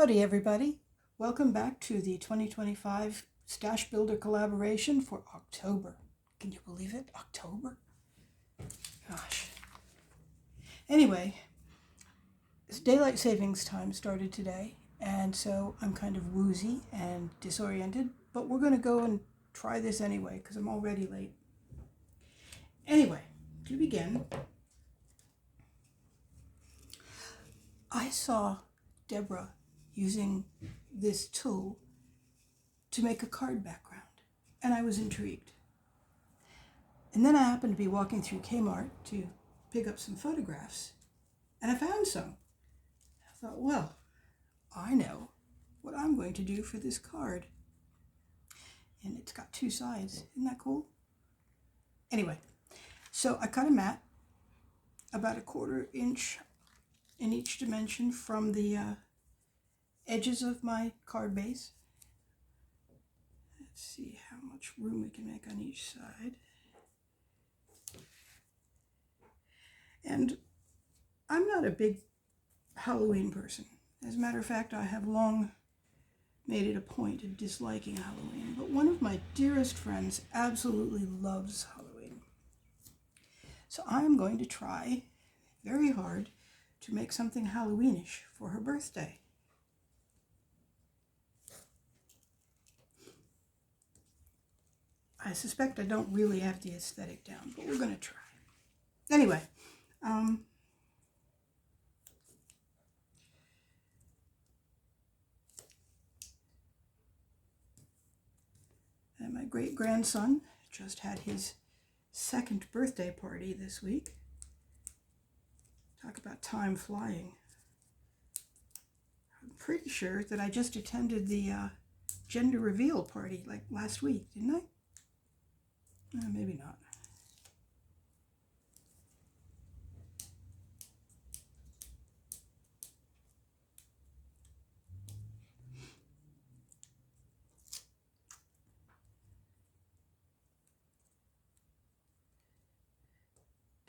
Howdy, everybody. Welcome back to the 2025 Stash Builder collaboration for October. Can you believe it? October? Gosh. Anyway, it's daylight savings time started today, and so I'm kind of woozy and disoriented, but we're going to go and try this anyway because I'm already late. Anyway, to begin, I saw Deborah using this tool to make a card background, and I was intrigued. And then I happened to be walking through Kmart to pick up some photographs, and I found some. I thought, well, I know what I'm going to do for this card. And it's got two sides. Isn't that cool? Anyway, so I cut a mat about 1/4 inch in each dimension from the edges of my card base. Let's see how much room we can make on each side. And I'm not a big Halloween person. As a matter of fact, I have long made it a point of disliking Halloween, but one of my dearest friends absolutely loves Halloween. So I'm going to try very hard to make something Halloweenish for her birthday. I suspect I don't really have the aesthetic down, but we're going to try. Anyway, and my great-grandson just had his 2nd birthday party this week. Talk about time flying. I'm pretty sure that I just attended the gender reveal party like last week, didn't I? Maybe not.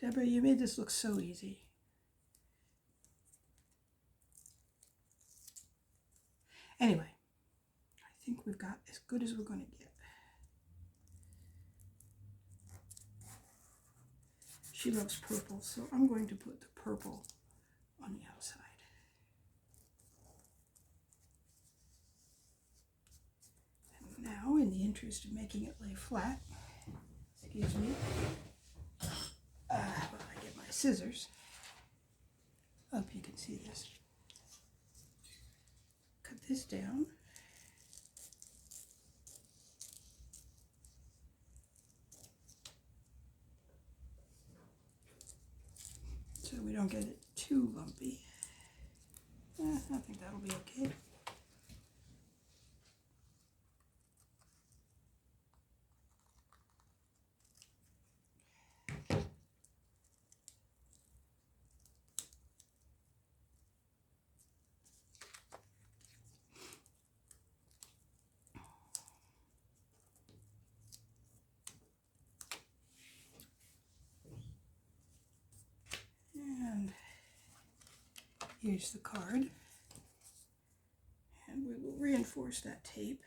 Deborah, you made this look so easy. Anyway, I think we've got as good as we're going to get. She loves purple, so I'm going to put the purple on the outside. And now, in the interest of making it lay flat, excuse me, while I get my scissors. Hope you can see this. Cut this down. So we don't get it too lumpy. I think that'll be okay. And here's the card. And we will reinforce that tape.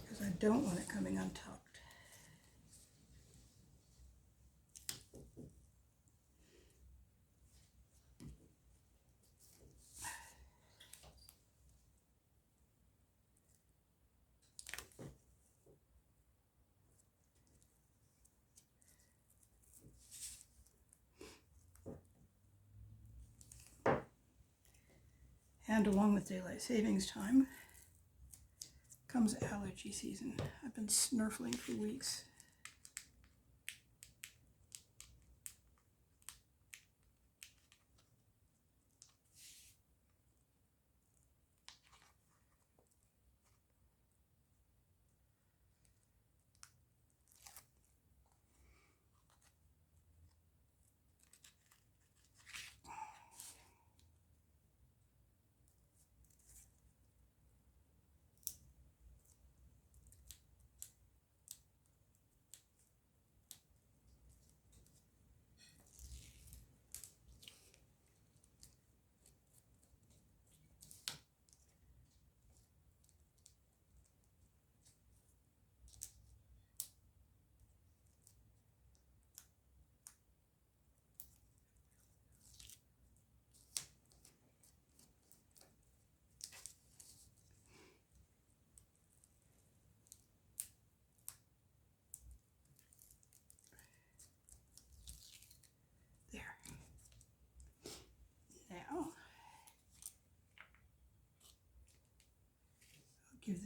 Because I don't want it coming untucked. And along with daylight savings time comes allergy season. I've been snurfling for weeks.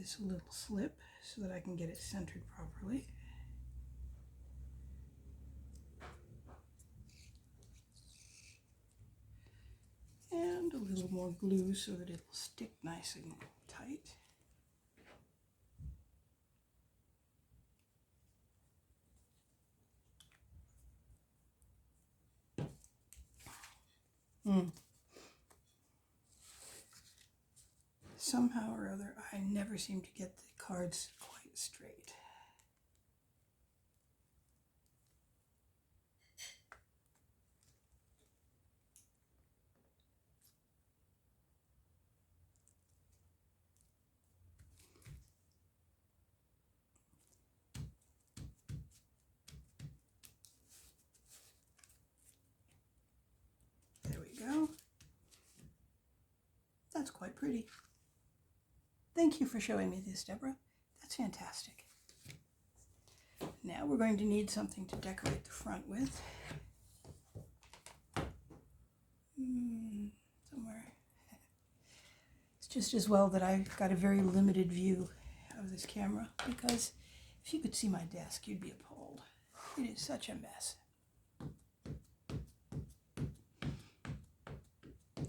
this a little slip so that I can get it centered properly. And a little more glue so that it will stick nice and tight. Somehow or other, I never seem to get the cards quite straight. There we go. That's quite pretty. Thank you for showing me this, Deborah. That's fantastic. Now we're going to need something to decorate the front with. Somewhere. It's just as well that I've got a very limited view of this camera, because if you could see my desk, you'd be appalled. It is such a mess.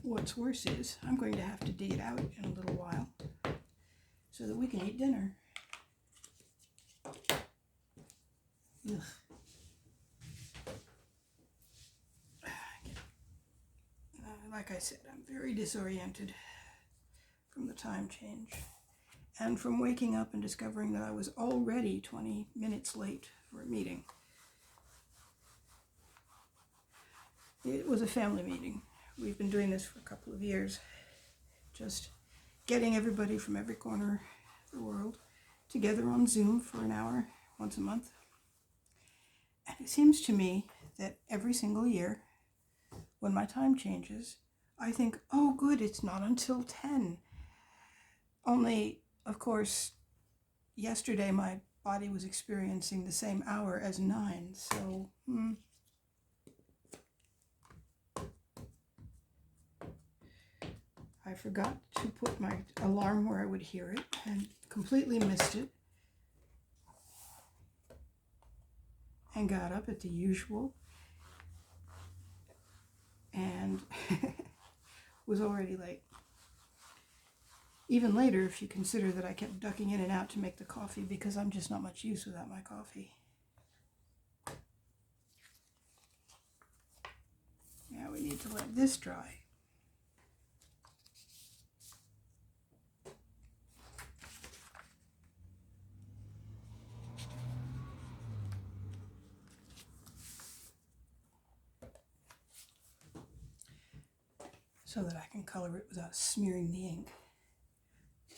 What's worse is I'm going to have to dig it out in a little while so that we can eat dinner. Ugh. Like I said, I'm very disoriented from the time change and from waking up and discovering that I was already 20 minutes late for a meeting. It was a family meeting. We've been doing this for a couple of years, just getting everybody from every corner of the world together on Zoom for an hour once a month. And it seems to me that every single year, when my time changes, I think, oh good, it's not until 10. Only, of course, yesterday my body was experiencing the same hour as 9, so I forgot to put my alarm where I would hear it and completely missed it. And got up at the usual and was already late. Even later, if you consider that I kept ducking in and out to make the coffee because I'm just not much use without my coffee. Now we need to let this dry. So that I can color it without smearing the ink.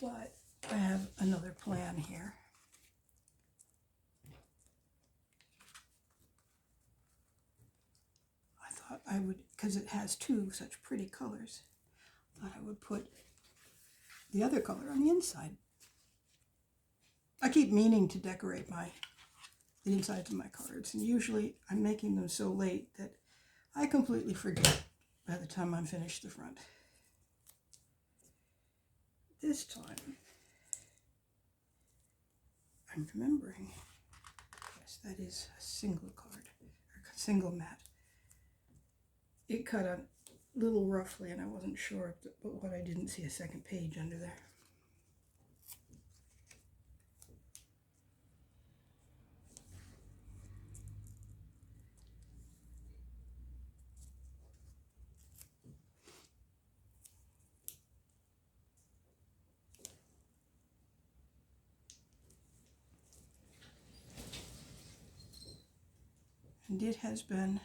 But I have another plan here. I thought I would, because it has two such pretty colors, I thought I would put the other color on the inside. I keep meaning to decorate the insides of my cards, and usually I'm making them so late that I completely forget by the time I'm finished the front. This time, I'm remembering. Yes, that is a single card, or single mat. It cut a little roughly, and I wasn't sure, but I didn't see a second page under there. And it has been,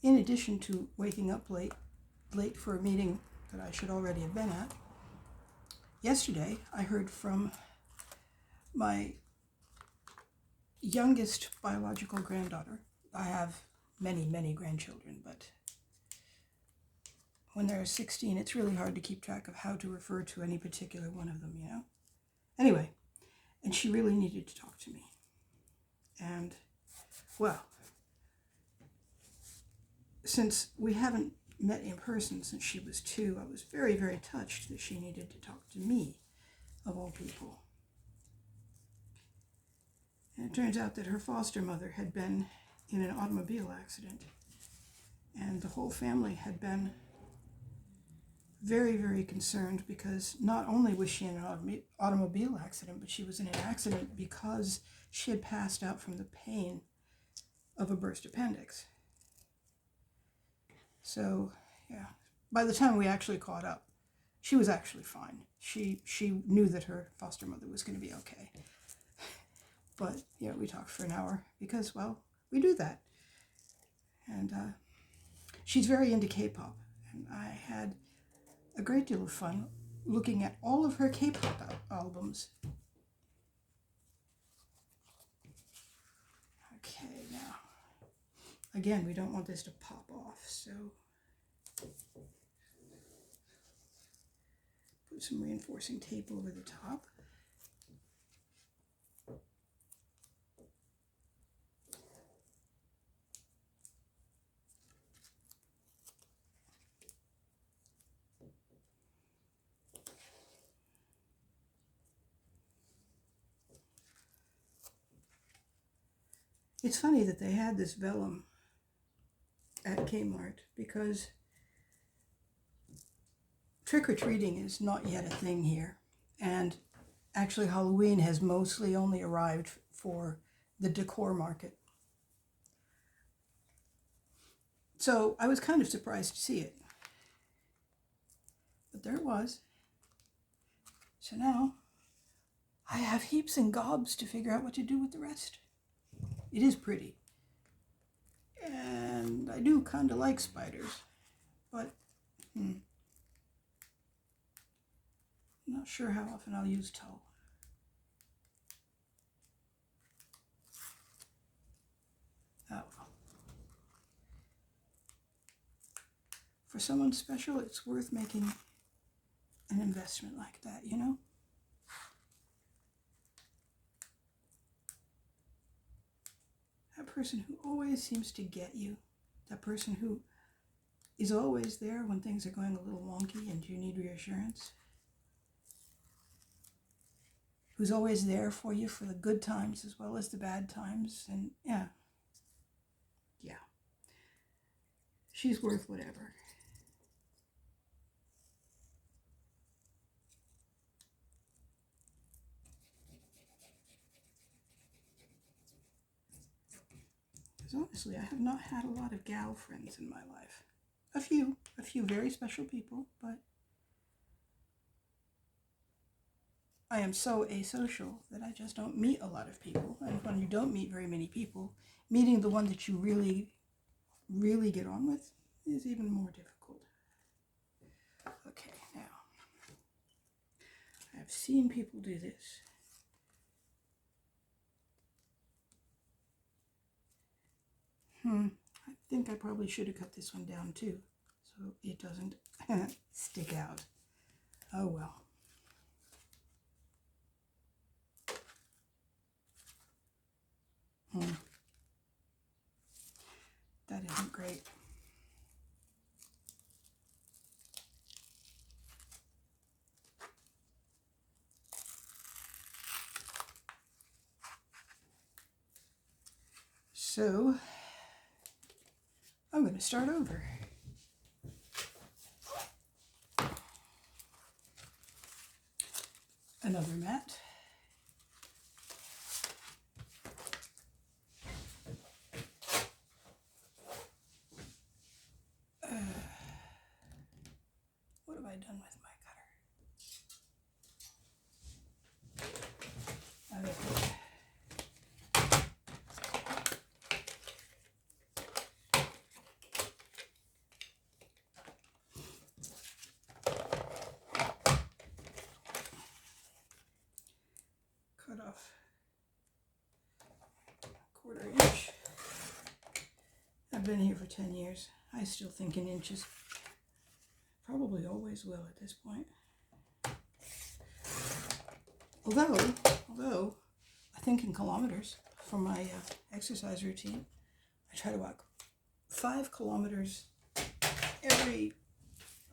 in addition to waking up late for a meeting that I should already have been at, yesterday I heard from my youngest biological granddaughter. I have many, many grandchildren, but when they're 16, it's really hard to keep track of how to refer to any particular one of them, you know? Anyway, and she really needed to talk to me. And, well, since we haven't met in person since she was 2, I was very, very touched that she needed to talk to me, of all people. And it turns out that her foster mother had been in an automobile accident, and the whole family had been very, very concerned because not only was she in an automobile accident, but she was in an accident because she had passed out from the pain of a burst appendix. So, yeah, by the time we actually caught up, she was actually fine. She knew that her foster mother was going to be okay. But, yeah, we talked for an hour because, well, we do that. And she's very into K-pop, and I had a great deal of fun looking at all of her K-pop albums. Okay, now, again, we don't want this to pop off, so put some reinforcing tape over the top. It's funny that they had this vellum at Kmart because trick-or-treating is not yet a thing here. And actually Halloween has mostly only arrived for the decor market. So I was kind of surprised to see it. But there it was. So now I have heaps and gobs to figure out what to do with the rest. It is pretty. And I do kind of like spiders, but I'm not sure how often I'll use tow. Oh well. For someone special, it's worth making an investment like that, you know? That person who always seems to get you. That person who is always there when things are going a little wonky and you need reassurance. Who's always there for you for the good times as well as the bad times. And yeah. She's worth whatever. Because honestly, I have not had a lot of gal friends in my life. A few very special people, but I am so asocial that I just don't meet a lot of people. And when you don't meet very many people, meeting the one that you really, really get on with is even more difficult. Okay, now, I've seen people do this. I think I probably should have cut this one down too, so it doesn't stick out. Oh well. That isn't great. So, I'm going to start over. Another mat. What have I done with my cutter? Okay. Cut off a 1/4 inch. I've been here for 10 years. I still think in inches. Probably always will at this point. Although I think in kilometers for my exercise routine. I try to walk 5 kilometers every every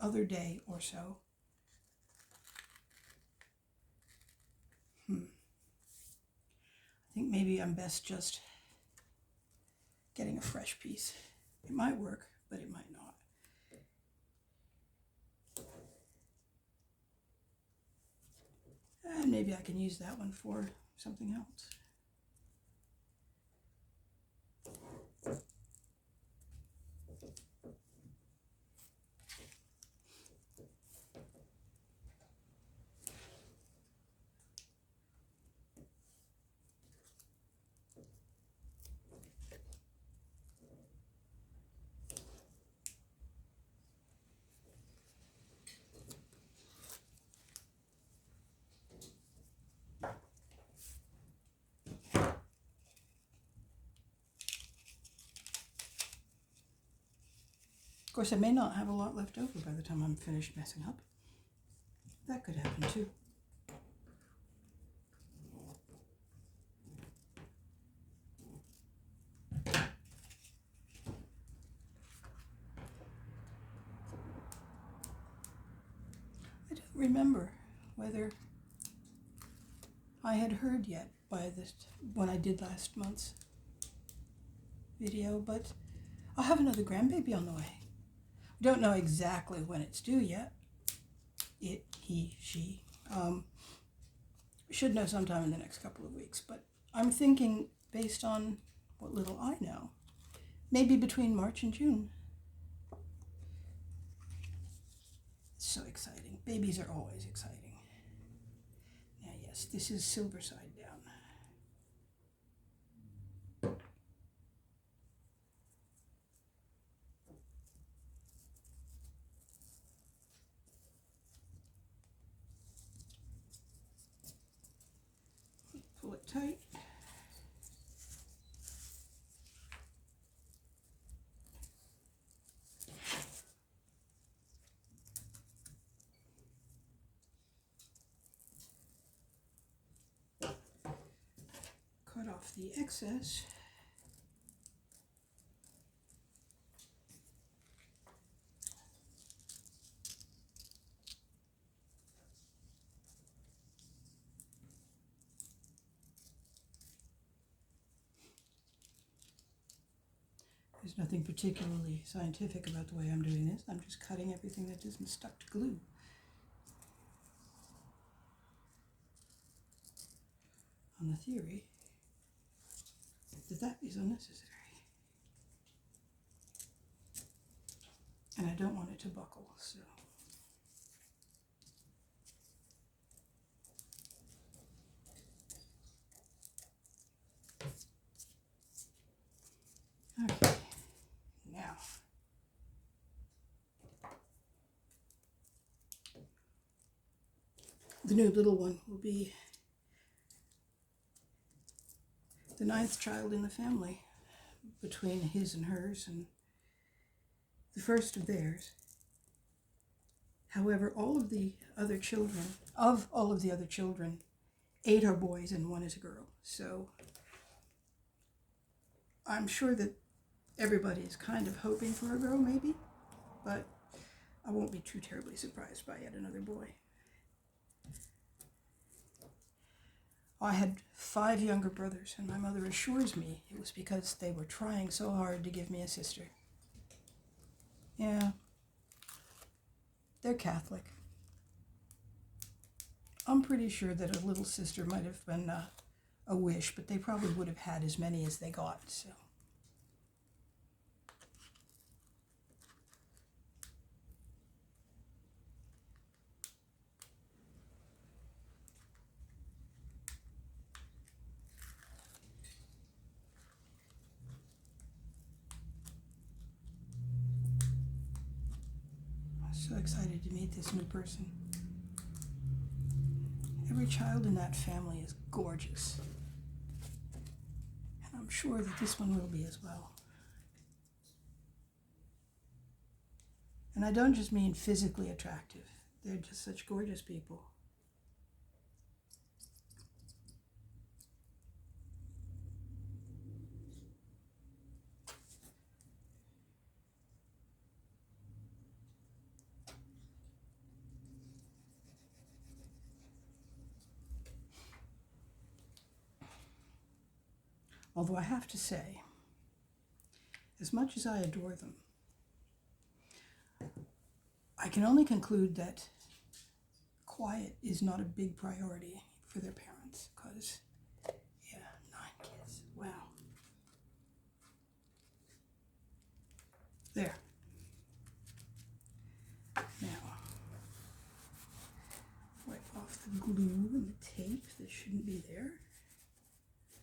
other day or so. I think maybe I'm best just getting a fresh piece. It might work, but it might not. And maybe I can use that one for something else. Of course, I may not have a lot left over by the time I'm finished messing up. That could happen too. I don't remember whether I had heard yet by this when I did last month's video, but I'll have another grandbaby on the way. Don't know exactly when it's due yet. It, he, she. Should know sometime in the next couple of weeks, but I'm thinking, based on what little I know, maybe between March and June. It's so exciting. Babies are always exciting. Now, yes, this is silver side down. Pull it tight. Cut off the excess. There's nothing particularly scientific about the way I'm doing this. I'm just cutting everything that isn't stuck to glue. On the theory that that is unnecessary. And I don't want it to buckle, so. Okay, now. The new little one will be the 9th child in the family, between his and hers, and the first of theirs. However, all of the other children, 8 are boys and 1 is a girl. So I'm sure that everybody is kind of hoping for a girl, maybe, but I won't be too terribly surprised by yet another boy. I had 5 younger brothers, and my mother assures me it was because they were trying so hard to give me a sister. Yeah, they're Catholic. I'm pretty sure that a little sister might have been a wish, but they probably would have had as many as they got, so. I'm so excited to meet this new person. Every child in that family is gorgeous. And I'm sure that this one will be as well. And I don't just mean physically attractive. They're just such gorgeous people. Although I have to say, as much as I adore them, I can only conclude that quiet is not a big priority for their parents, because, yeah, 9 kids, wow. There. Now, wipe off the glue and the tape that shouldn't be there.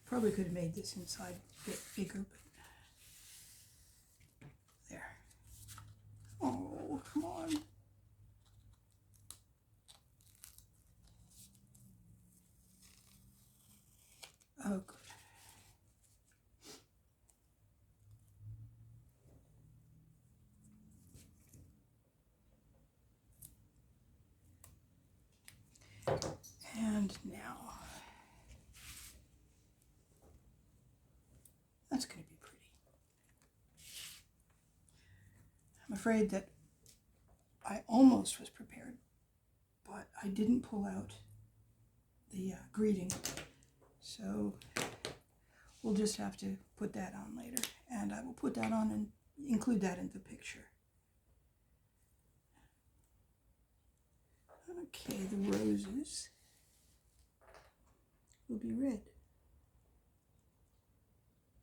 Probably could have made this inside a bit bigger, but there. Oh, come on. Oh, good. And now, that's going to be pretty. I'm afraid that I almost was prepared, but I didn't pull out the greeting. So we'll just have to put that on later. And I will put that on and include that in the picture. Okay, the roses will be red.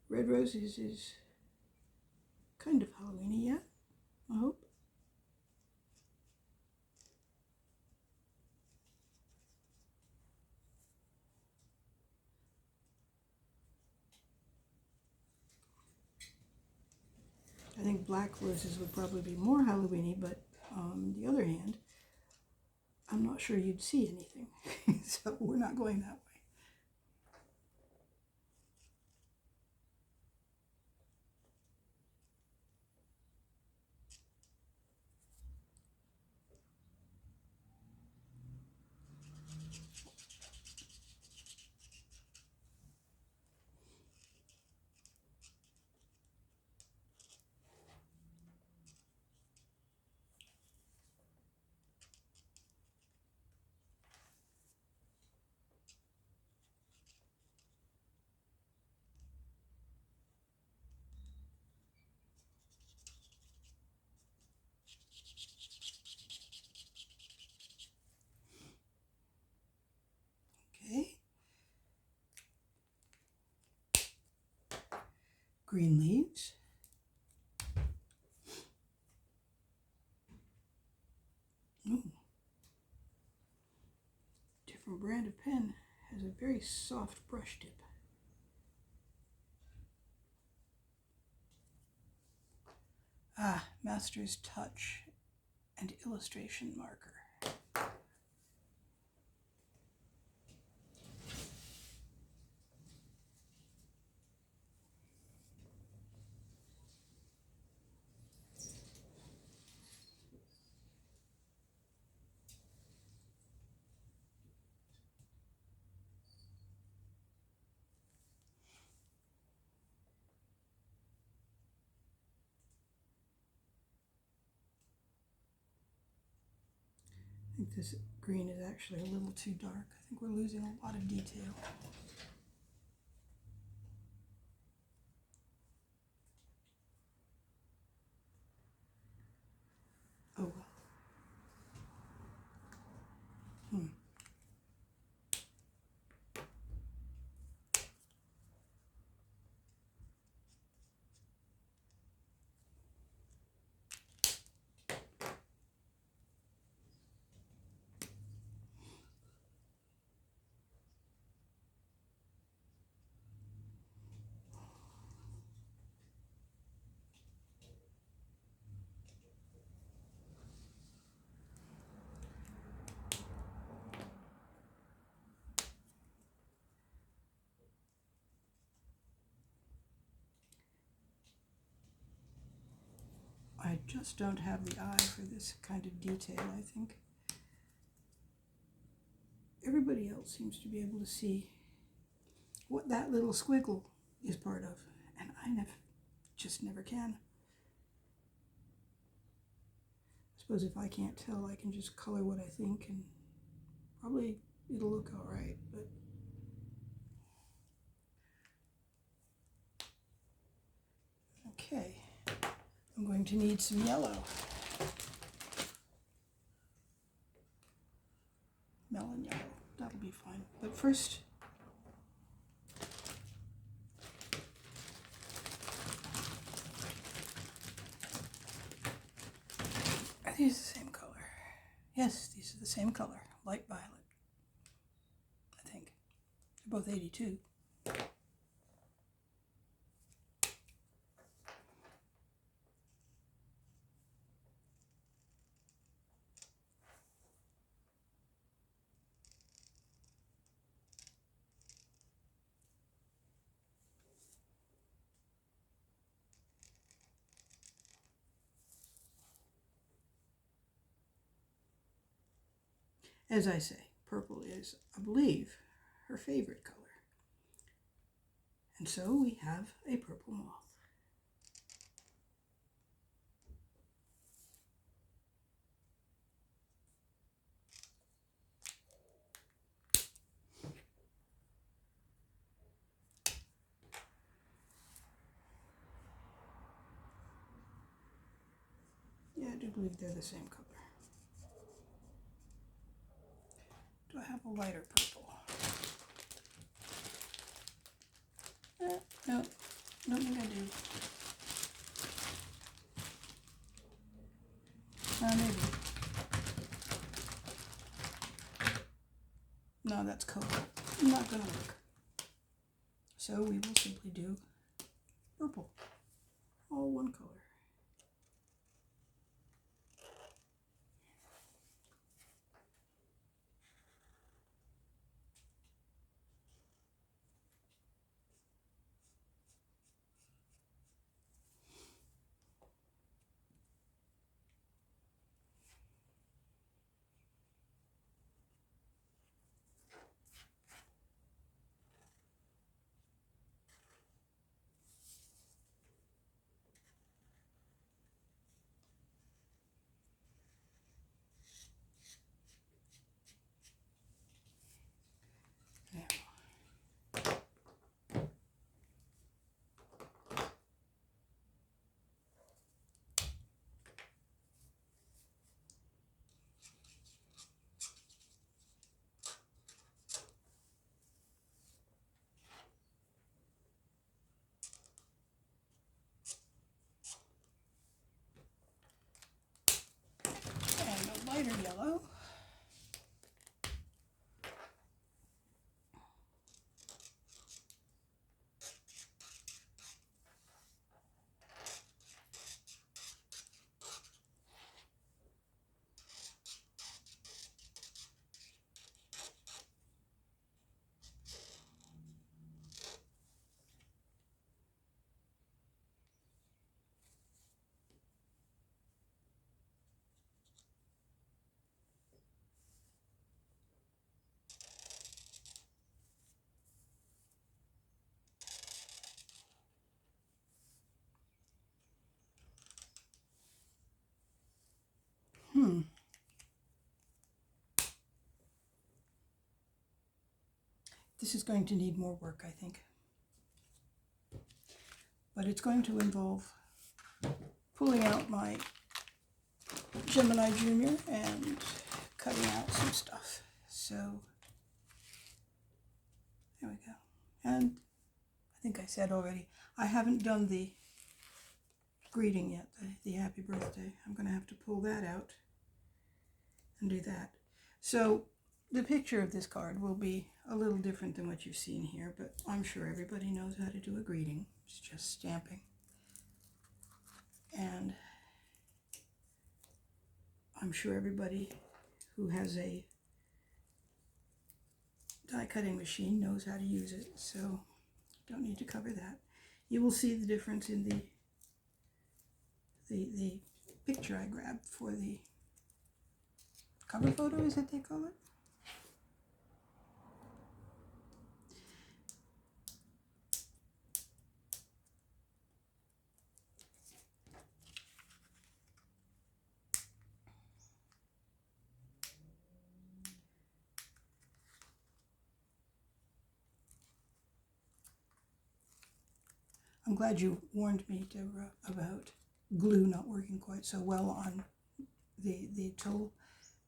Red roses is kind of Halloween-y, yeah, I hope. I think black roses would probably be more Halloween-y, but on the other hand, I'm not sure you'd see anything. So we're not going that way. Okay. Green leaves. Ooh. Different brand of pen has a very soft brush tip. Ah, Master's Touch and Illustration Marker. I think this green is actually a little too dark. I think we're losing a lot of detail. Oh well. I just don't have the eye for this kind of detail, I think. Everybody else seems to be able to see what that little squiggle is part of, and I just never can. I suppose if I can't tell, I can just color what I think, and probably it'll look all right, but Okay, I'm going to need some yellow. Melon yellow, that'll be fine. But first, are these the same color? Yes, these are the same color, light violet, I think. They're both 82. As I say, purple is, I believe, her favorite color. And so we have a purple moth. Yeah, I do believe they're the same color. Do I have a lighter purple? No, don't think I do. Maybe. No, that's cobalt. Not gonna work. So we will simply do purple. All one color. And a lighter yellow. This is going to need more work, I think. But it's going to involve pulling out my Gemini Junior and cutting out some stuff. So, there we go. And I think I said already, I haven't done the greeting yet, the happy birthday. I'm going to have to pull that out and do that. So the picture of this card will be a little different than what you've seen here, but I'm sure everybody knows how to do a greeting. It's just stamping. And I'm sure everybody who has a die cutting machine knows how to use it, so don't need to cover that. You will see the difference in the picture I grabbed for the cover photo, is that they call it? I'm glad you warned me, Deborah, about glue not working quite so well on the tool,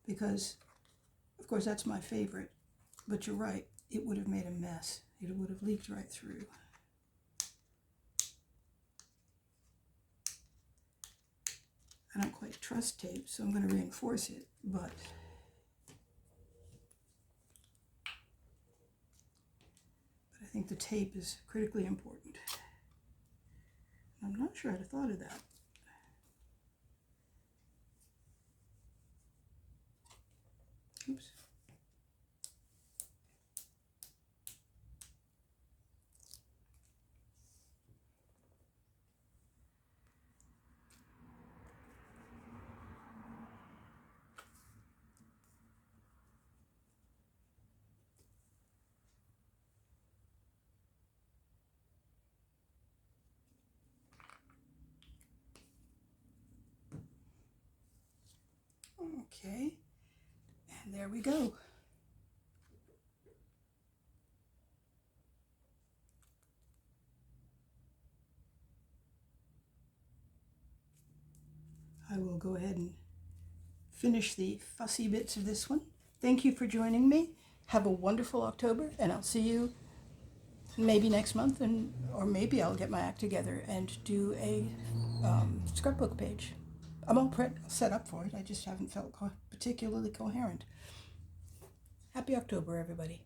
because, of course, that's my favorite. But you're right, it would have made a mess. It would have leaked right through. I don't quite trust tape, so I'm going to reinforce it, but I think the tape is critically important. I'm not sure I'd have thought of that. Oops. Okay, and there we go. I will go ahead and finish the fussy bits of this one. Thank you for joining me. Have a wonderful October, and I'll see you maybe next month, or maybe I'll get my act together and do a scrapbook page. I'm all set up for it. I just haven't felt particularly coherent. Happy October, everybody.